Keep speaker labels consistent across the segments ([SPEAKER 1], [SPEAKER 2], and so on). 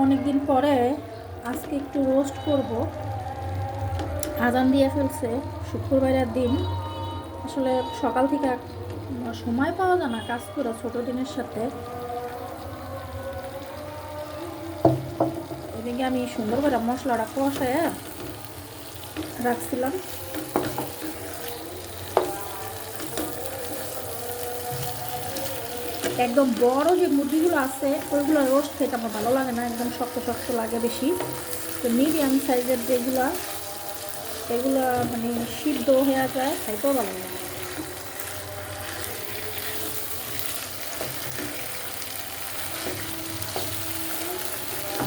[SPEAKER 1] অনেক দিন পরে আজকে একটু রোস্ট করব। আজান দিয়ে ফেলছে, শুক্রবারের দিন। আসলে সকাল থেকে সময় পাওয়া যায় না কাজ করে ছোট দিনের সাথে। এদিকে আমি সুন্দর করে মশলাটা কষায় রাখছিলাম। একদম বড় যে মুরগিগুলো আছে ওইগুলো রোস্ট খেতে আমার ভালো লাগে না, একদম শক্ত শক্ত লাগে বেশি। তো মিডিয়াম সাইজের যেগুলো, এগুলো মানে সিদ্ধ হয়ে যায়, খাইতেও ভালো লাগে।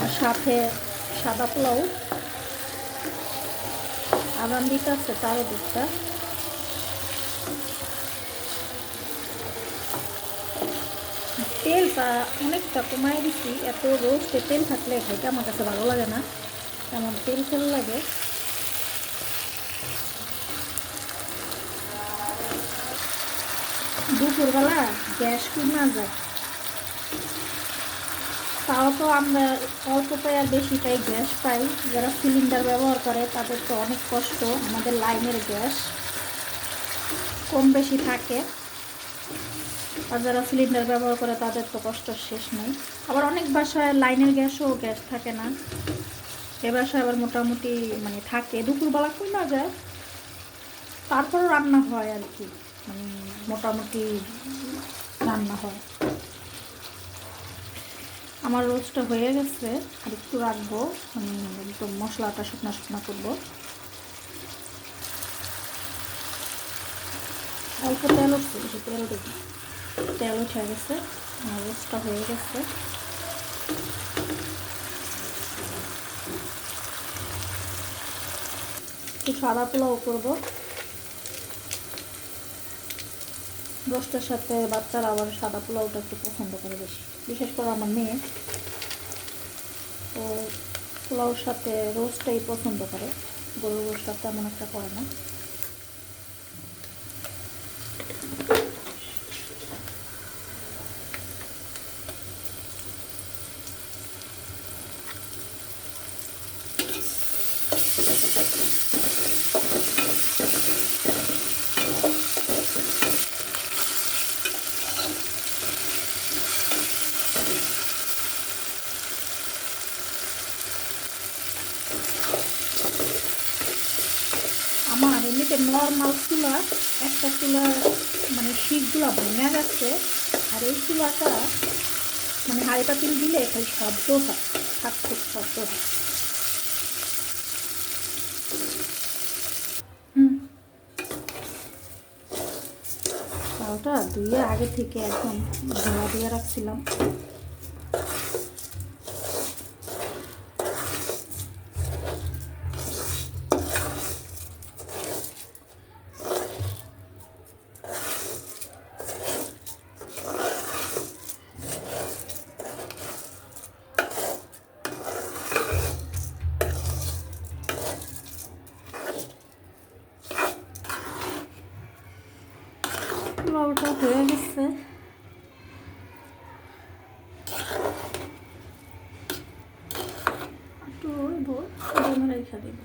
[SPEAKER 1] আর সাথে সাদা পোলাও আগাম দিতে আছে তারও দিকটা। তেলটা অনেকটা কমাই দিচ্ছি, এত রোস্টে তেল থাকলে খাইতে আমার কাছে ভালো লাগে না, তেমন তেল তেল লাগে। দুপুরবেলা গ্যাস কমা যায়, তাও তো আমরা অল্প পাই আর বেশি পাই, গ্যাস পাই। যারা সিলিন্ডার ব্যবহার করে তাদের তো অনেক কষ্ট, আমাদের লাইনের গ্যাস কম বেশি থাকে। আর যারা সিলিন্ডার ব্যবহার করে তাদের তো কষ্ট শেষ নেই। আবার অনেক বাসায় লাইনের গ্যাস থাকে না, এ বাসায় আবার মোটামুটি মানে থাকে। দুপুরবেলা কমা যায়, তারপরও রান্না হয় আর কি, মানে মোটামুটি রান্না হয়। আমার রোস্টটা হয়ে গেছে, আর একটু রাখবো, মানে একদম মশলাটা শুকনা শুকনা করবো। অল্প তেল উঠছে, বেশি তেল দেখি, তেল উঠে গেছে, আমার রোস্টটা হয়ে গেছে। একটু সাদা পোলাও করবো রোস্টের সাথে। বাচ্চারা আবার সাদা পোলাওটা একটু পছন্দ করে বেশি, বিশেষ করে আমার মেয়ে। তো পোলাওর সাথে রোস্টটাই পছন্দ করে, গরুর রোস্টটা তেমন একটা করে না। আমার এমনিতে নর্মাল চুলা, একটা চুলার মানে শিকগুলো ভেঙে গেছে, আর এই চুলাটা মানে হাঁড়ি পাতিল দিলে খালি শব্দ হয়, থাক খুব শব্দ হয়। চালটা ধুয়ে আগে থেকে একদম ধোয়া দিয়ে রাখছিলাম। পোলাওটা হয়ে গেছে, একটু রইব, রেখে দেবো।